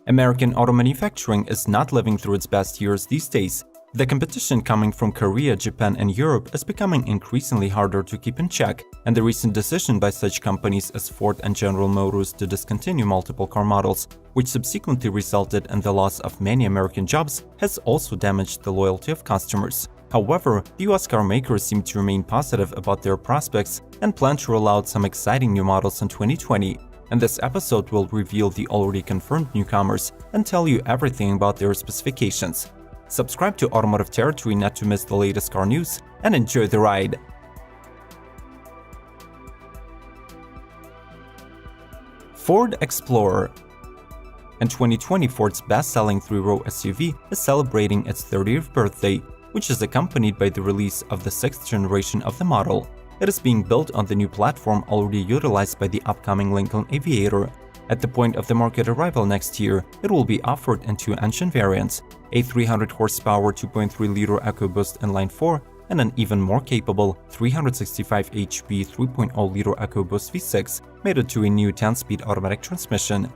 American auto manufacturing is not living through its best years these days. The competition coming from Korea, Japan, and Europe is becoming increasingly harder to keep in check, and the recent decision by such companies as Ford and General Motors to discontinue multiple car models, which subsequently resulted in the loss of many American jobs, has also damaged the loyalty of customers. However, the US car makers seem to remain positive about their prospects and plan to roll out some exciting new models in 2020. And this episode will reveal the already confirmed newcomers and tell you everything about their specifications. Subscribe to Automotive Territory not to miss the latest car news, and enjoy the ride! Ford Explorer. In 2020, Ford's best-selling three-row SUV is celebrating its 30th birthday, which is accompanied by the release of the 6th generation of the model. It is being built on the new platform already utilized by the upcoming Lincoln Aviator. At the point of the market arrival next year, it will be offered in two engine variants, a 300 horsepower 2.3-liter EcoBoost inline 4 and an even more capable 365 HP 3.0-liter EcoBoost V6 mated to a new 10-speed automatic transmission.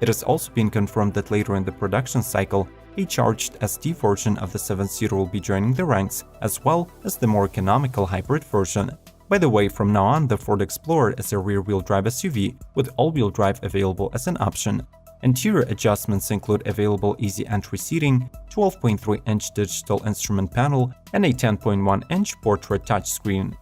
It has also been confirmed that later in the production cycle, a charged ST version of the 7-seater will be joining the ranks, as well as the more economical hybrid version. By the way, from now on, the Ford Explorer is a rear-wheel drive SUV, with all-wheel drive available as an option. Interior adjustments include available easy entry seating, 12.3-inch digital instrument panel, and a 10.1-inch portrait touchscreen.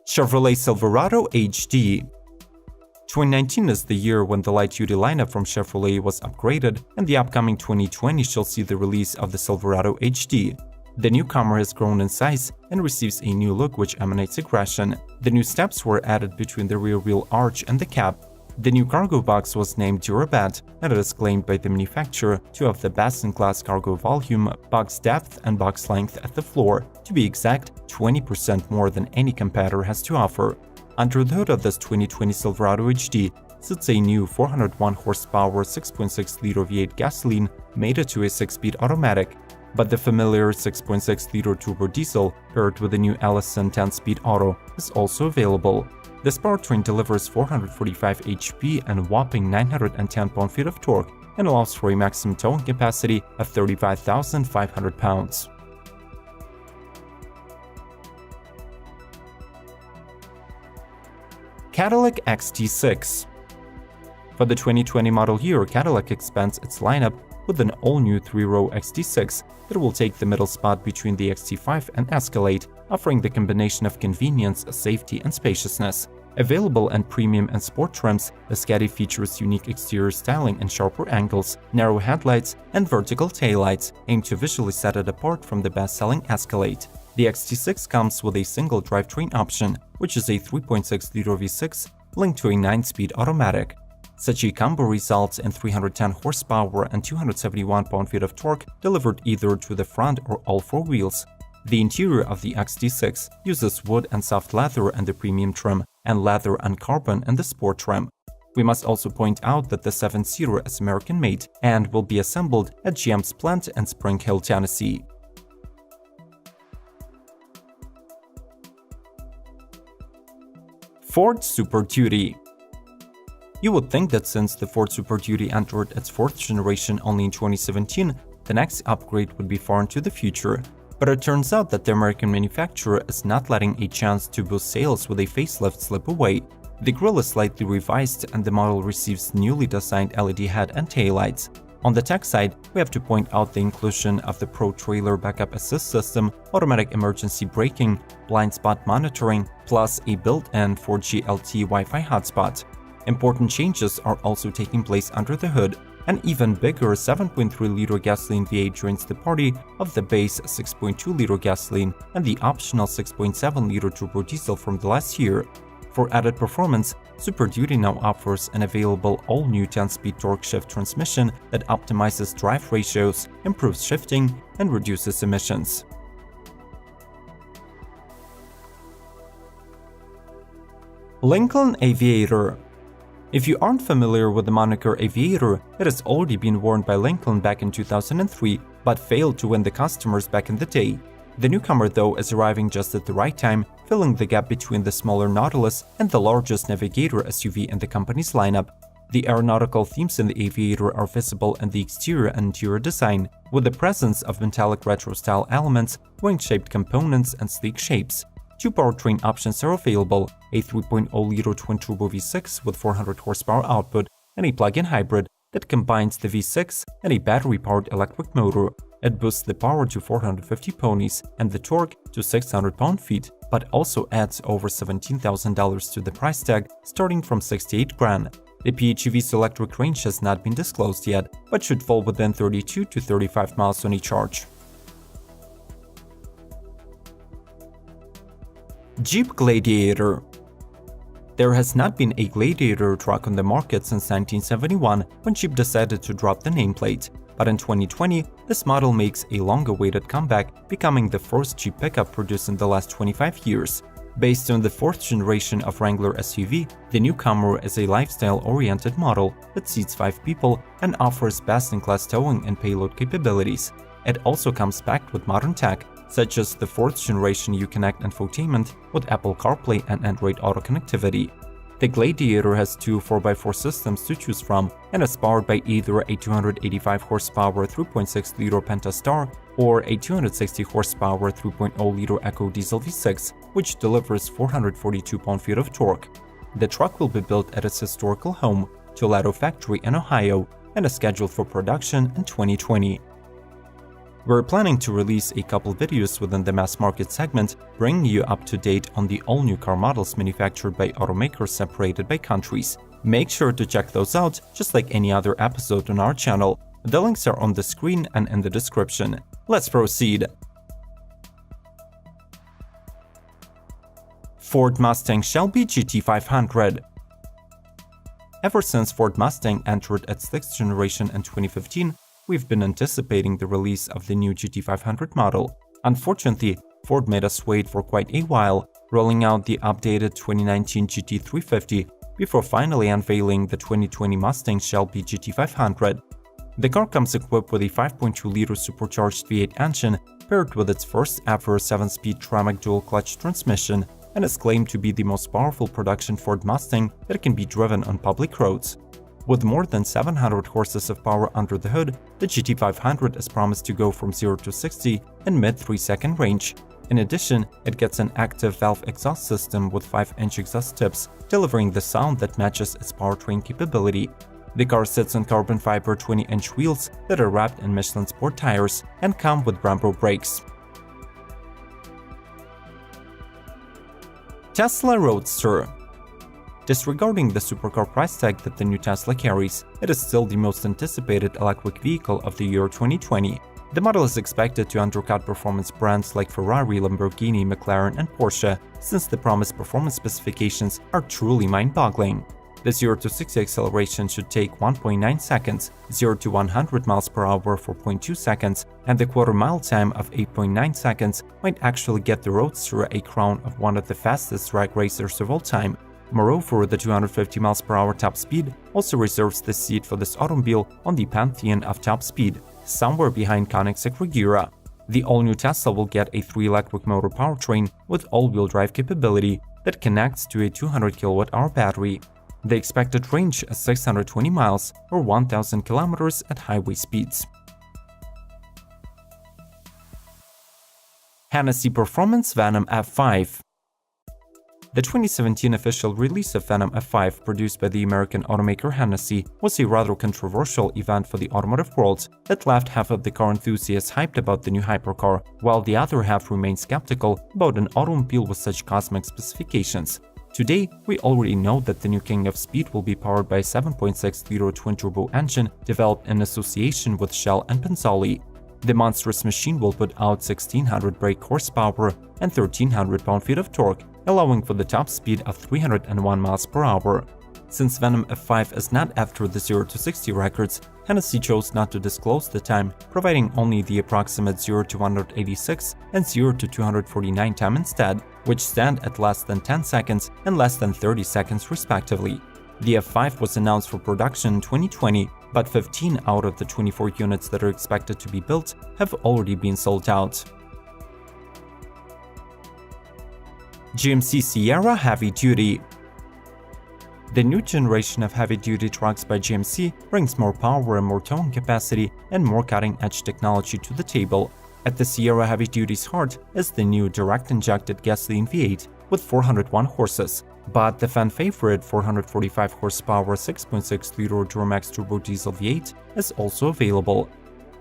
Chevrolet Silverado HD. 2019 is the year when the light-duty lineup from Chevrolet was upgraded, and the upcoming 2020 shall see the release of the Silverado HD. The newcomer has grown in size and receives a new look which emanates aggression. The new steps were added between the rear wheel arch and the cab. The new cargo box was named Durabat, and it is claimed by the manufacturer to have the best-in-class cargo volume, box depth, and box length at the floor, to be exact, 20% more than any competitor has to offer. Under the hood of this 2020 Silverado HD sits a new 401 horsepower 6.6-liter V8 gasoline mated to a 6-speed automatic, but the familiar 6.6-liter turbo diesel paired with the new Allison 10-speed auto is also available. This powertrain delivers 445 HP and a whopping 910 pound-feet of torque and allows for a maximum towing capacity of 35,500 pounds. Cadillac XT6. For the 2020 model year, Cadillac expands its lineup with an all-new three-row XT6 that will take the middle spot between the XT5 and Escalade, offering the combination of convenience, safety, and spaciousness. Available in premium and sport trims, the Caddy features unique exterior styling and sharper angles, narrow headlights, and vertical taillights, aimed to visually set it apart from the best-selling Escalade. The XT6 comes with a single drivetrain option, which is a 3.6-liter V6 linked to a 9-speed automatic. Such a combo results in 310 horsepower and 271 pound-feet of torque delivered either to the front or all four wheels. The interior of the XT6 uses wood and soft leather in the premium trim and leather and carbon in the sport trim. We must also point out that the 7-seater is American-made and will be assembled at GM's plant in Spring Hill, Tennessee. Ford Super Duty. You would think that since the Ford Super Duty entered its 4th generation only in 2017, the next upgrade would be far into the future. But it turns out that the American manufacturer is not letting a chance to boost sales with a facelift slip away. The grille is slightly revised and the model receives newly designed LED head and taillights. On the tech side, we have to point out the inclusion of the Pro Trailer Backup Assist System, automatic emergency braking, blind spot monitoring, plus a built-in 4G LTE Wi-Fi hotspot. Important changes are also taking place under the hood. An even bigger 7.3-liter gasoline V8 joins the party of the base 6.2-liter gasoline and the optional 6.7-liter turbo diesel from the last year. For added performance, Super Duty now offers an available all-new 10-speed torque shift transmission that optimizes drive ratios, improves shifting, and reduces emissions. Lincoln Aviator. If you aren't familiar with the moniker Aviator, it has already been worn by Lincoln back in 2003, but failed to win the customers back in the day. The newcomer, though, is arriving just at the right time filling the gap between the smaller Nautilus and the largest Navigator SUV in the company's lineup. The aeronautical themes in the Aviator are visible in the exterior and interior design, with the presence of metallic retro-style elements, wing-shaped components, and sleek shapes. Two powertrain options are available: a 3.0-liter twin-turbo V6 with 400 horsepower output, and a plug-in hybrid that combines the V6 and a battery-powered electric motor. It boosts the power to 450 ponies and the torque to 600 pound-feet, but also adds over $17,000 to the price tag, starting from $68,000. The PHEV's electric range has not been disclosed yet, but should fall within 32 to 35 miles on a charge. Jeep Gladiator. There has not been a Gladiator truck on the market since 1971, when Jeep decided to drop the nameplate. But in 2020, this model makes a long-awaited comeback, becoming the first Jeep pickup produced in the last 25 years. Based on the fourth generation of Wrangler SUV, the newcomer is a lifestyle-oriented model that seats 5 people and offers best-in-class towing and payload capabilities. It also comes packed with modern tech, such as the fourth generation Uconnect infotainment with Apple CarPlay and Android Auto connectivity. The Gladiator has two 4x4 systems to choose from and is powered by either a 285 horsepower 3.6-liter Pentastar or a 260 horsepower 3.0-liter Echo Diesel V6, which delivers 442 pound-feet of torque. The truck will be built at its historical home, Toledo factory in Ohio, and is scheduled for production in 2020. We're planning to release a couple videos within the mass market segment, bringing you up to date on the all-new car models manufactured by automakers separated by countries. Make sure to check those out, just like any other episode on our channel. The links are on the screen and in the description. Let's proceed. Ford Mustang Shelby GT500. Ever since Ford Mustang entered its 6th generation in 2015, we've been anticipating the release of the new GT500 model. Unfortunately, Ford made us wait for quite a while, rolling out the updated 2019 GT350 before finally unveiling the 2020 Mustang Shelby GT500. The car comes equipped with a 5.2-liter supercharged V8 engine paired with its first ever 7-speed Tremec dual-clutch transmission, and is claimed to be the most powerful production Ford Mustang that can be driven on public roads. With more than 700 horses of power under the hood, the GT500 is promised to go from 0 to 60 in mid-3-second range. In addition, it gets an active valve exhaust system with 5-inch exhaust tips, delivering the sound that matches its powertrain capability. The car sits on carbon fiber 20-inch wheels that are wrapped in Michelin Sport tires and come with Brembo brakes. Tesla Roadster. Disregarding the supercar price tag that the new Tesla carries, it is still the most anticipated electric vehicle of the year 2020. The model is expected to undercut performance brands like Ferrari, Lamborghini, McLaren, and Porsche, since the promised performance specifications are truly mind-boggling. The 0 to 60 acceleration should take 1.9 seconds, 0 to 100 miles per hour for 0.2 seconds, and the quarter-mile time of 8.9 seconds might actually get the Roadster a crown of one of the fastest drag racers of all time. Moreover, the 250 miles per hour top speed also reserves the seat for this automobile on the pantheon of top speed, somewhere behind Koenigsegg Regera. The all-new Tesla will get a 3-electric motor powertrain with all-wheel drive capability that connects to a 200 kWh battery. The expected range is 620 miles or 1,000 kilometers at highway speeds. Hennessy Performance Venom F5. The 2017 official release of Venom F5, produced by the American automaker Hennessy, was a rather controversial event for the automotive world that left half of the car enthusiasts hyped about the new hypercar, while the other half remained skeptical about an automobile with such cosmic specifications. Today, we already know that the new King of Speed will be powered by a 7.6-liter twin-turbo engine developed in association with Shell and Penzoli. The monstrous machine will put out 1,600 brake horsepower and 1,300 pound-feet of torque, allowing for the top speed of 301 miles per hour. Since Venom F5 is not after the 0 to 60 records, Hennessy chose not to disclose the time, providing only the approximate 0 to 186 and 0 to 249 time instead, which stand at less than 10 seconds and less than 30 seconds respectively. The F5 was announced for production in 2020, but 15 out of the 24 units that are expected to be built have already been sold out. GMC Sierra Heavy Duty. The new generation of heavy-duty trucks by GMC brings more power and more towing capacity and more cutting-edge technology to the table. At the Sierra Heavy Duty's heart is the new direct-injected gasoline V8 with 401 horses, but the fan-favorite 445 horsepower 6.6-liter Duramax turbo diesel V8 is also available.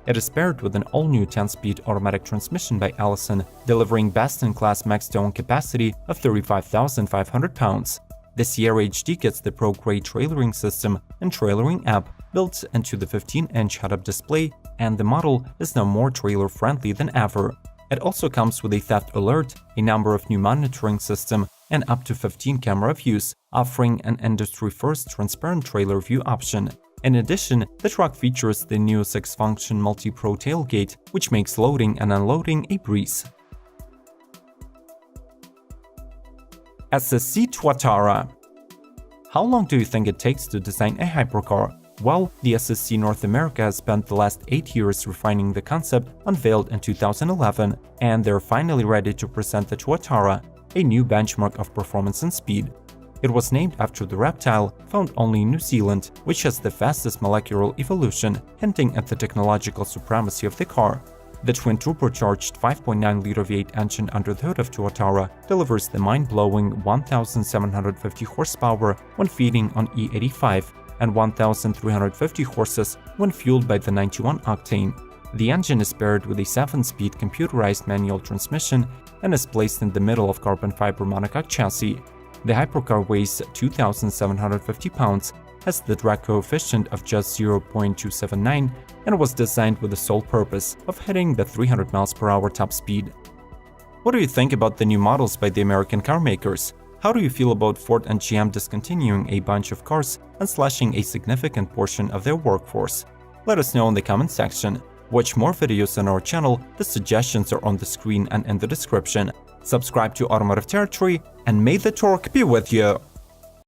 It is paired with an all-new 10-speed automatic transmission by Allison, delivering best-in-class max towing capacity of 35,500 pounds. The Sierra HD gets the pro-grade trailering system and trailering app built into the 15-inch head-up display, and the model is now more trailer-friendly than ever. It also comes with a theft alert, a number of new monitoring systems, and up to 15 camera views, offering an industry-first transparent trailer view option. In addition, the truck features the new 6-function multi-pro tailgate, which makes loading and unloading a breeze. SSC Tuatara. How long do you think it takes to design a hypercar? Well, the SSC North America has spent the last 8 years refining the concept unveiled in 2011, and they're finally ready to present the Tuatara, a new benchmark of performance and speed. It was named after the reptile, found only in New Zealand, which has the fastest molecular evolution, hinting at the technological supremacy of the car. The twin-turbocharged 5.9-liter V8 engine under the hood of Tuatara delivers the mind-blowing 1,750 horsepower when feeding on E85 and 1,350 horses when fueled by the 91-octane. The engine is paired with a 7-speed computerized manual transmission and is placed in the middle of carbon fiber monocoque chassis. The hypercar weighs 2,750 pounds, has the drag coefficient of just 0.279, and was designed with the sole purpose of hitting the 300 mph top speed. What do you think about the new models by the American car makers? How do you feel about Ford and GM discontinuing a bunch of cars and slashing a significant portion of their workforce? Let us know in the comment section. Watch more videos on our channel, the suggestions are on the screen and in the description. Subscribe to Automotive Territory, and may the torque be with you!